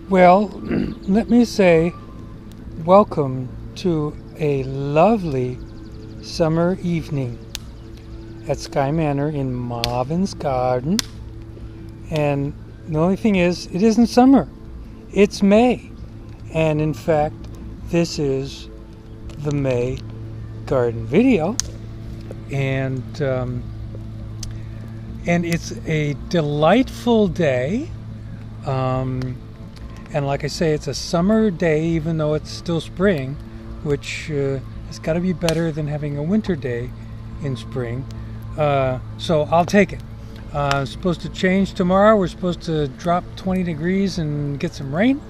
Well, let me say welcome to a lovely summer evening at Sky Manor in Marvin's Garden. And the only thing is, it isn't summer. It's May. And in fact, this is the May garden video. And it's a delightful day. And like I say, it's a summer day, even though it's still spring, which has got to be better than having a winter day in spring. So I'll take it. It's supposed to change tomorrow. We're supposed to drop 20 degrees and get some rain.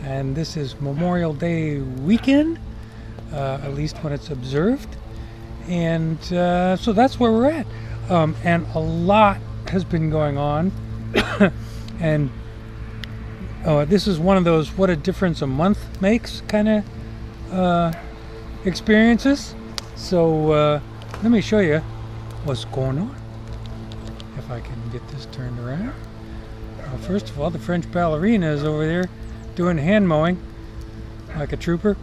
And this is Memorial Day weekend, at least when it's observed. And so that's where we're at. And a lot has been going on. And this is one of those what a difference a month makes kind of experiences. So let me show you what's going on. If I can get this turned around. First of all, the French ballerina is over there doing hand mowing like a trooper.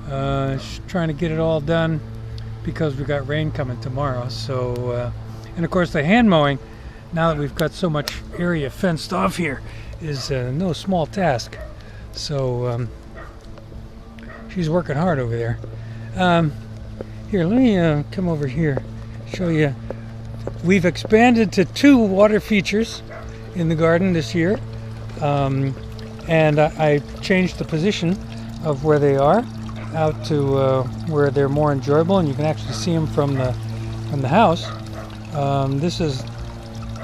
She's trying to get it all done because we got rain coming tomorrow. So, and of course the hand mowing, now that we've got so much area fenced off here, is no small task. So she's working hard over there. Here, let me come over here, show you. We've expanded to 2 water features in the garden this year, and I changed the position of where they are out to where they're more enjoyable, and you can actually see them from the house. This is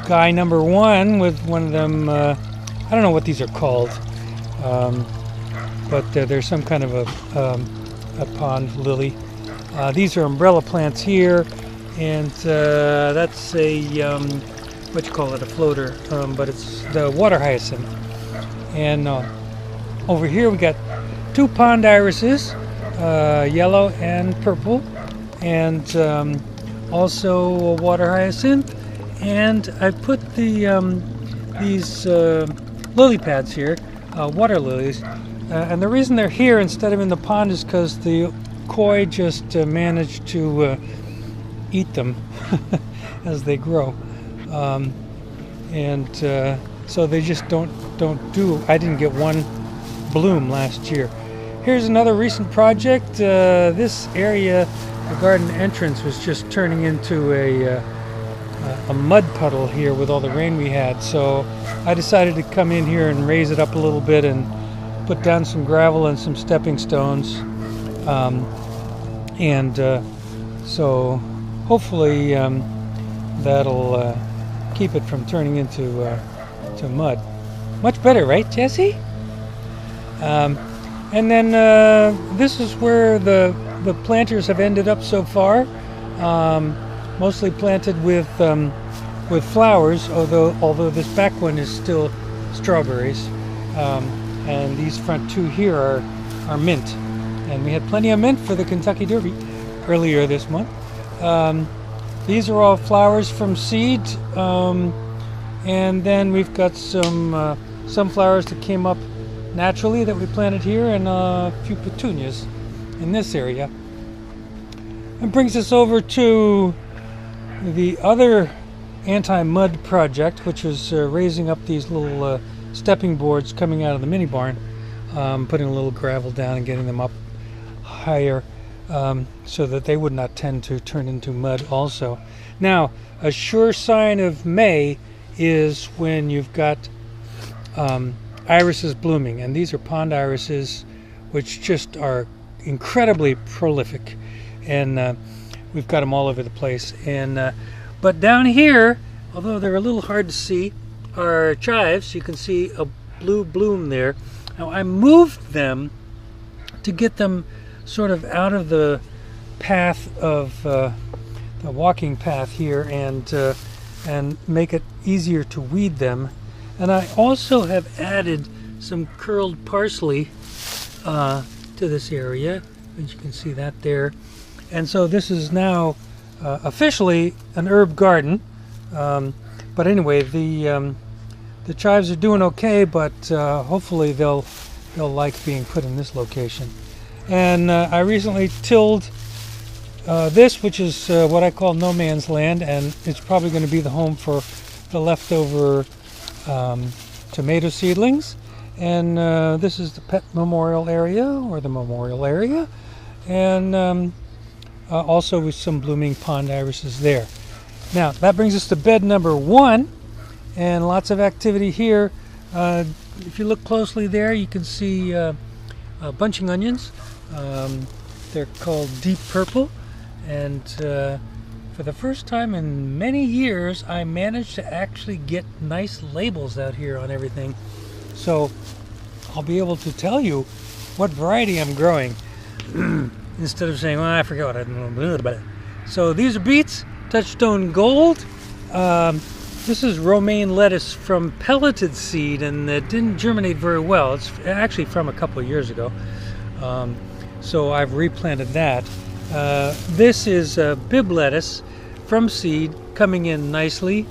guy number 1 with one of them. I don't know what these are called, but there's some kind of a pond lily. These are umbrella plants here. And that's a, what you call it, a floater, but it's the water hyacinth. And over here we got 2 pond irises, yellow and purple, and also a water hyacinth. And I put these lily pads here, water lilies. And the reason they're here instead of in the pond is because the koi just managed to eat them as they grow, and so they just don't do. I didn't get one bloom last year. Here's another recent project. This area, the garden entrance, was just turning into a mud puddle here with all the rain we had. So I decided to come in here and raise it up a little bit and put down some gravel and some stepping stones, so hopefully that'll keep it from turning into to mud. Much better, right, Jesse? And then this is where the planters have ended up so far, mostly planted with flowers. Although this back one is still strawberries, and these front 2 here are mint, and we had plenty of mint for the Kentucky Derby earlier this month. These are all flowers from seed, and then we've got some flowers that came up naturally that we planted here, and a few petunias in this area. It brings us over to the other anti-mud project, which is raising up these little stepping boards coming out of the mini barn, putting a little gravel down and getting them up higher, so that they would not tend to turn into mud also. Now, a sure sign of May is when you've got irises blooming, and these are pond irises, which just are incredibly prolific, and we've got them all over the place. And but down here, although they're a little hard to see, are chives. You can see a blue bloom there. Now I moved them to get them sort of out of the path of the walking path here, and make it easier to weed them. And I also have added some curled parsley to this area, as you can see that there. And so this is now officially an herb garden. But anyway, the chives are doing okay, but hopefully they'll he'll like being put in this location. And I recently tilled this, which is what I call no man's land, and it's probably going to be the home for the leftover tomato seedlings. And this is the pet memorial area, or the memorial area, and also with some blooming pond irises there. Now that brings us to bed number 1, and lots of activity here. If you look closely there, you can see bunching onions. They're called deep purple, and for the first time in many years, I managed to actually get nice labels out here on everything. So I'll be able to tell you what variety I'm growing instead of saying, well, I forgot what I know about it. So these are beets, Touchstone Gold. This is romaine lettuce from pelleted seed, and it didn't germinate very well. It's actually from a couple of years ago. So I've replanted that. This is bib lettuce from seed, coming in nicely,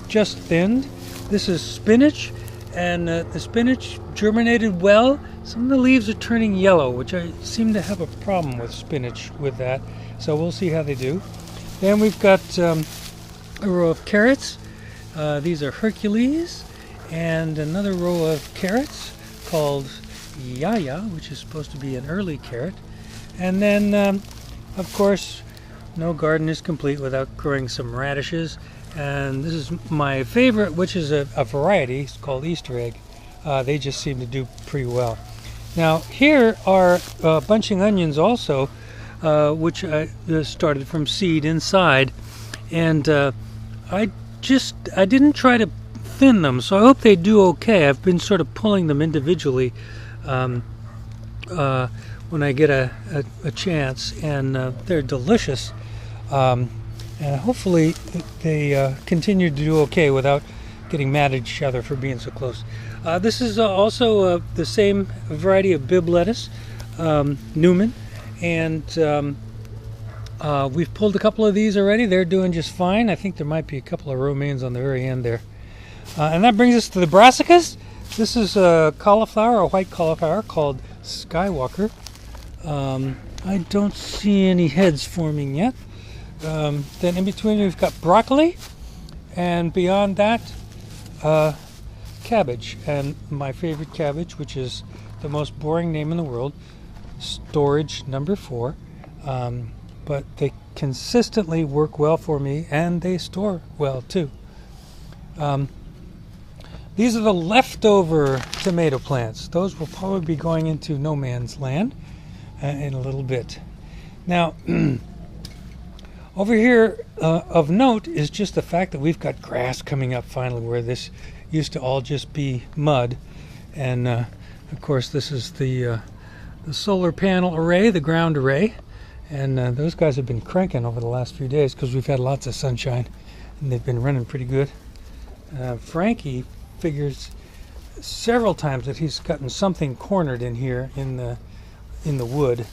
just thinned. This is spinach, and the spinach germinated well. Some of the leaves are turning yellow, which I seem to have a problem with spinach with that. So we'll see how they do. Then we've got a row of carrots. These are Hercules, and another row of carrots called Yaya, which is supposed to be an early carrot. And then, of course, no garden is complete without growing some radishes. And this is my favorite, which is a variety. It's called Easter egg. They just seem to do pretty well. Now, here are bunching onions also, which I started from seed inside. And I didn't try to thin them, so I hope they do okay. I've been sort of pulling them individually when I get a chance, and they're delicious. And hopefully they continue to do okay without getting mad at each other for being so close. This is also the same variety of bib lettuce, Newman, and we've pulled a couple of these already. They're doing just fine. I think there might be a couple of romaines on the very end there. And that brings us to the brassicas. This is a cauliflower, a white cauliflower called Skywalker. I don't see any heads forming yet. Then in between we've got broccoli, and beyond that, cabbage. And my favorite cabbage, which is the most boring name in the world, storage number 4. But they consistently work well for me, and they store well too. These are the leftover tomato plants. Those will probably be going into no man's land in a little bit. Now, over here of note is just the fact that we've got grass coming up finally, where this used to all just be mud. And of course, this is the solar panel array, the ground array. And those guys have been cranking over the last few days because we've had lots of sunshine, and they've been running pretty good. Frankie figures several times that he's gotten something cornered in here in the wood.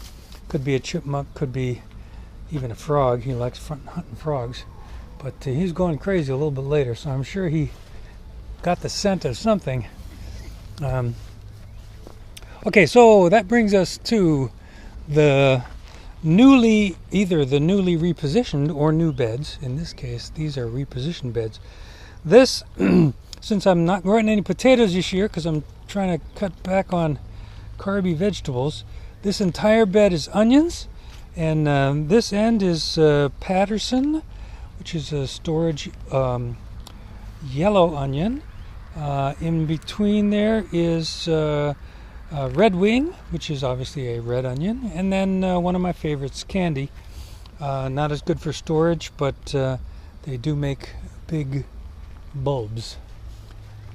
Could be a chipmunk, could be even a frog. He likes hunting frogs, but he's going crazy a little bit later, so I'm sure he got the scent of something. Okay, so that brings us to the either the newly repositioned or new beds. In this case, these are repositioned beds. This, since I'm not growing any potatoes this year because I'm trying to cut back on carby vegetables, this entire bed is onions, and this end is Patterson, which is a storage yellow onion. In between there is Red Wing, which is obviously a red onion, and then one of my favorites, Candy. Not as good for storage, but they do make big bulbs.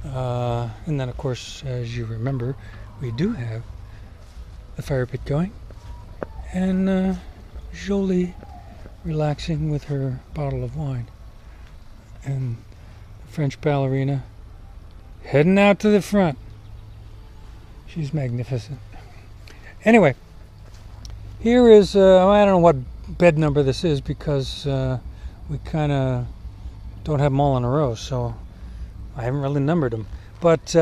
And then, of course, as you remember, we do have the fire pit going, and Jolie relaxing with her bottle of wine, and the French ballerina heading out to the front. She's magnificent. Anyway, here is, I don't know what bed number this is because we kind of don't have them all in a row, so I haven't really numbered them. But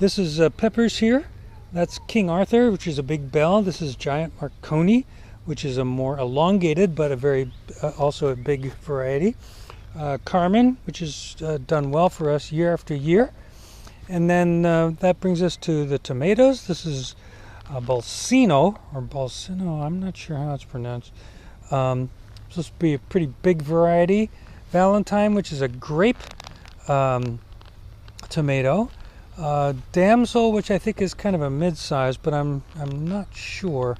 This is peppers here. That's King Arthur, which is a big bell. This is Giant Marconi, which is a more elongated but a very also a big variety. Carmen, which has done well for us year after year. And then that brings us to the tomatoes. This is Balsino, or Balsino, I'm not sure how it's pronounced. Supposed to be a pretty big variety. Valentine, which is a grape tomato. Damsel, which I think is kind of a mid-size, but I'm not sure.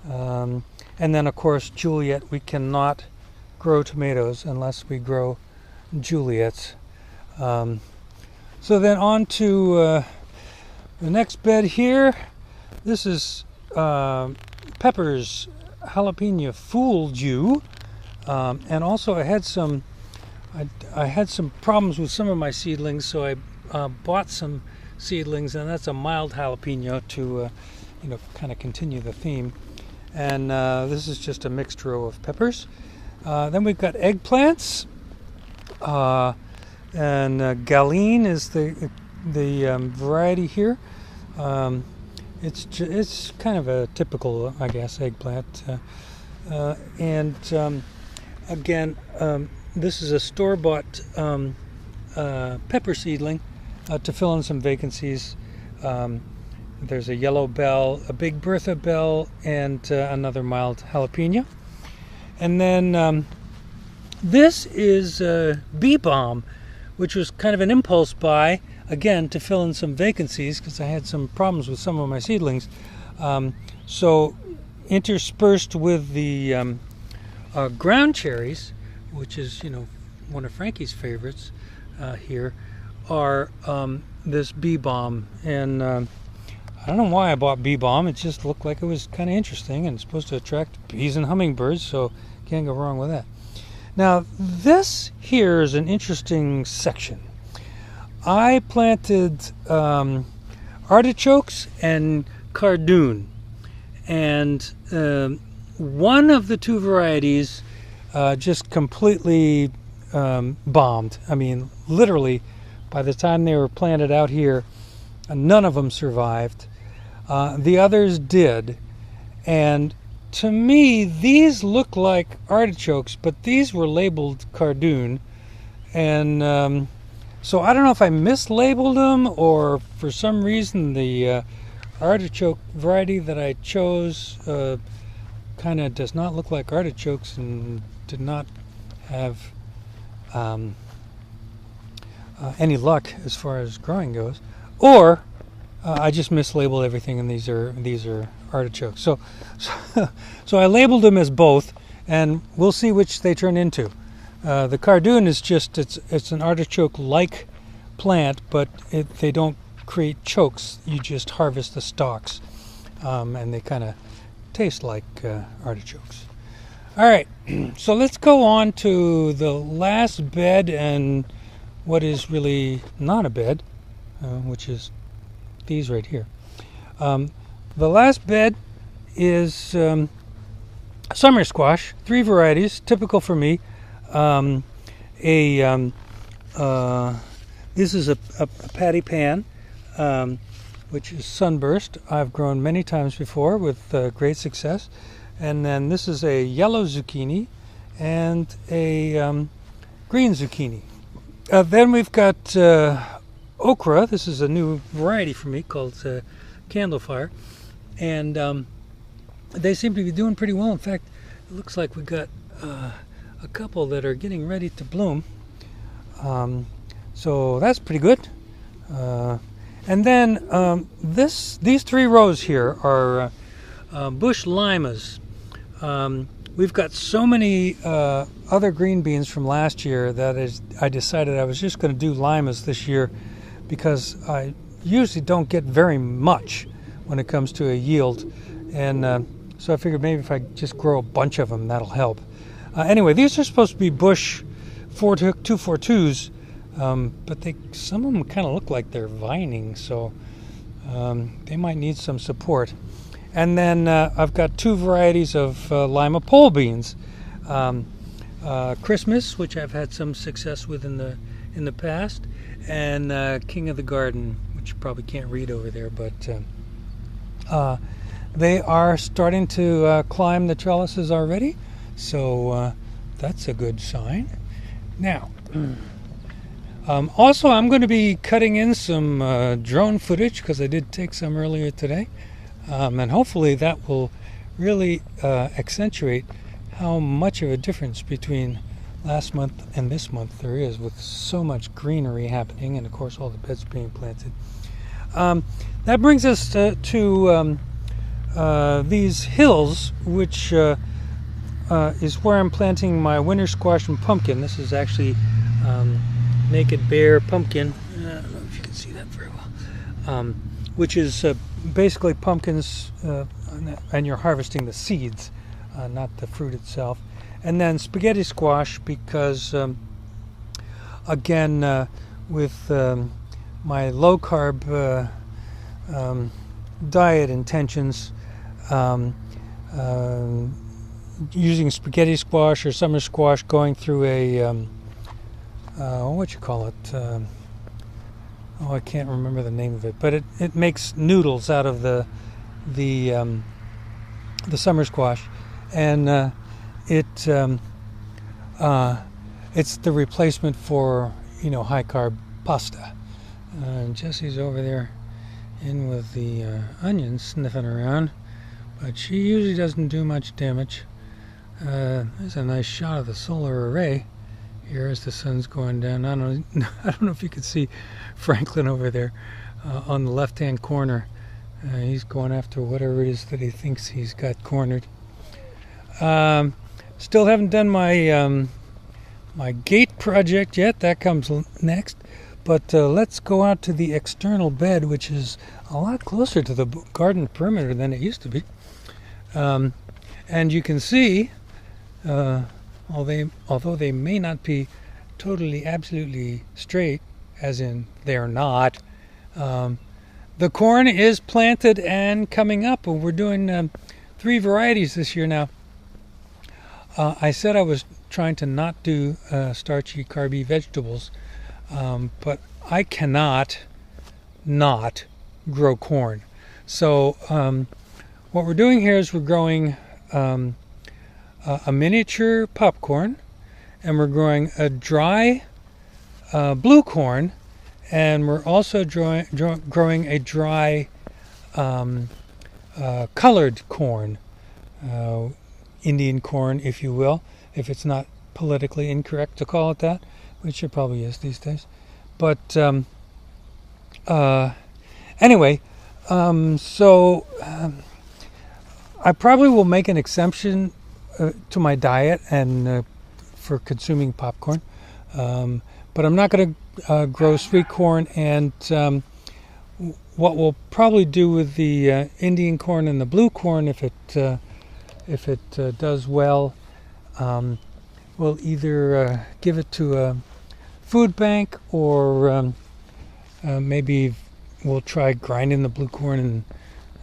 And then, of course, Juliet. We cannot grow tomatoes unless we grow Juliets. So then on to the next bed here. This is peppers. Jalapeno fooled you. And also I had some problems with some of my seedlings, so I bought some seedlings, and that's a mild jalapeno to kind of continue the theme. And this is just a mixed row of peppers. Then we've got eggplants, and Galine is the variety here. It's kind of a typical, I guess, eggplant. Again, this is a store-bought pepper seedling to fill in some vacancies. There's a yellow bell, a big Bertha bell, and another mild jalapeno. And then this is bee balm, which was kind of an impulse buy, again, to fill in some vacancies because I had some problems with some of my seedlings. So interspersed with the ground cherries, which is, one of Frankie's favorites here, are this bee balm. And I don't know why I bought bee balm. It just looked like it was kind of interesting and it's supposed to attract bees and hummingbirds, so can't go wrong with that. Now, this here is an interesting section. I planted artichokes and cardoon, and one of the two varieties just completely bombed. I mean, literally, by the time they were planted out here, none of them survived. The others did. And to me, these look like artichokes, but these were labeled cardoon. And so I don't know if I mislabeled them, or for some reason the artichoke variety that I chose kind of does not look like artichokes and did not have any luck as far as growing goes, or I just mislabeled everything and these are artichokes. So I labeled them as both, and we'll see which they turn into. The cardoon is just it's an artichoke-like plant, but they don't create chokes. You just harvest the stalks, and they kind of taste like artichokes. All right, so let's go on to the last bed, and what is really not a bed, which is these right here. The last bed is summer squash, 3 varieties, typical for me. This is a patty pan, which is sunburst. I've grown many times before with great success. And then this is a yellow zucchini and a green zucchini. Then we've got okra. This is a new variety for me called Candlefire. And they seem to be doing pretty well. In fact, it looks like we've got a couple that are getting ready to bloom. So that's pretty good. And then these 3 rows here are bush limas. We've got so many other green beans from last year that I decided I was just going to do limas this year, because I usually don't get very much when it comes to a yield. And so I figured maybe if I just grow a bunch of them, that'll help. Anyway, these are supposed to be bush 242s, but some of them kind of look like they're vining, so they might need some support. And then I've got 2 varieties of lima pole beans. Christmas, which I've had some success with in the past, and King of the Garden, which you probably can't read over there, but they are starting to climb the trellises already, so that's a good sign. Now, also I'm going to be cutting in some drone footage, because I did take some earlier today, and hopefully that will really accentuate how much of a difference between last month and this month there is, with so much greenery happening, and of course all the beds being planted. That brings us to these hills, which is where I'm planting my winter squash and pumpkin. This is actually naked bare pumpkin. I don't know if you can see that very well. Which is basically pumpkins, and you're harvesting the seeds, not the fruit itself. And then spaghetti squash, because again, with my low carb diet intentions, using spaghetti squash or summer squash, going through a what you call it? I can't remember the name of it, but it makes noodles out of the summer squash, and it's the replacement for high carb pasta. Jessie's over there in with the onions, sniffing around, but she usually doesn't do much damage. There's a nice shot of the solar array here as the sun's going down. I don't know if you can see Franklin over there on the left-hand corner. He's going after whatever it is that he thinks he's got cornered. Still haven't done my my gate project yet. That comes next. But let's go out to the external bed, which is a lot closer to the garden perimeter than it used to be. And you can see, although they may not be totally, absolutely straight, as in they're not, the corn is planted and coming up. And we're doing 3 varieties this year now. I said I was trying to not do starchy, carby vegetables, but I cannot not grow corn. So what we're doing here is we're growing a miniature popcorn, and we're growing a dry blue corn, and we're also growing a dry colored corn, Indian corn, if you will, if it's not politically incorrect to call it that, which it probably is these days. But anyway, so I probably will make an exemption to my diet and for consuming popcorn, but I'm not going to grow sweet corn. And what we'll probably do with the Indian corn and the blue corn, if it does well, we'll either give it to a food bank, or maybe we'll try grinding the blue corn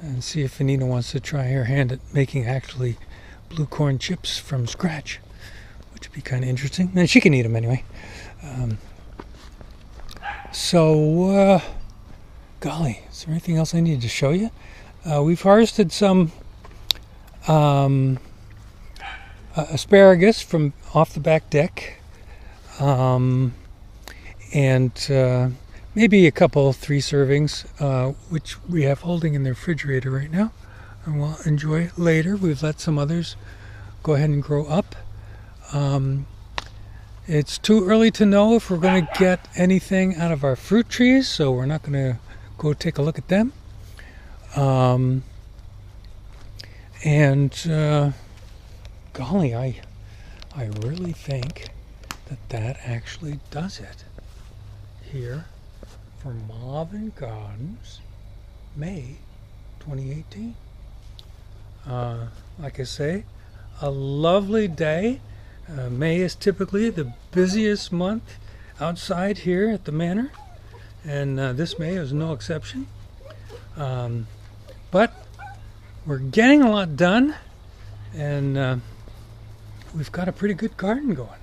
and see if Anita wants to try her hand at making actually blue corn chips from scratch, which would be kind of interesting. And she can eat them anyway. Golly, is there anything else I need to show you? We've harvested some asparagus from off the back deck, and maybe a couple, 3 servings, which we have holding in the refrigerator right now, and we'll enjoy later. We've let some others go ahead and grow up. It's too early to know if we're going to get anything out of our fruit trees, so we're not going to go take a look at them. Golly, I really think that actually does it here for Marvin Gardens, May 2018. Like I say, a lovely day. May is typically the busiest month outside here at the manor, and this May is no exception. But we're getting a lot done, and we've got a pretty good garden going.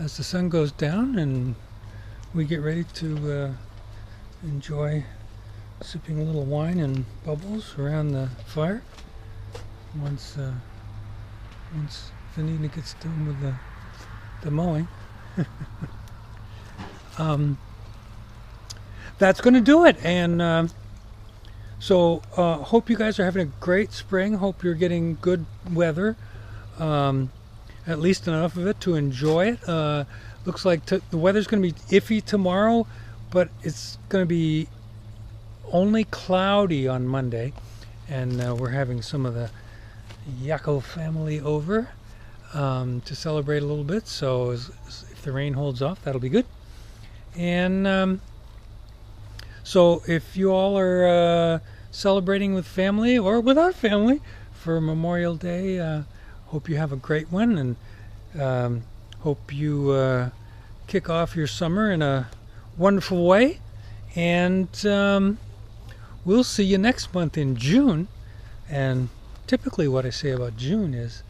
as the sun goes down and we get ready to enjoy sipping a little wine and bubbles around the fire once Vanina gets done with the mowing. That's going to do it. And so hope you guys are having a great spring. Hope you're getting good weather, at least enough of it to enjoy it. Looks like the weather's going to be iffy tomorrow, but it's going to be only cloudy on Monday. And we're having some of the Yakko family over to celebrate a little bit. So if the rain holds off, that'll be good. And so if you all are celebrating with family or without family for Memorial Day, hope you have a great one, and hope you kick off your summer in a wonderful way. And we'll see you next month in June. And typically what I say about June is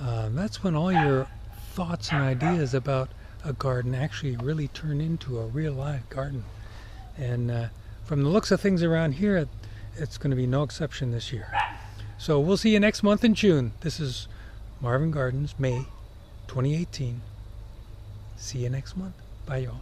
that's when all your thoughts and ideas about a garden actually really turn into a real live garden. And from the looks of things around here, it's going to be no exception this year. So we'll see you next month in June. This is Marvin Gardens, May 2018. See you next month. Bye, y'all.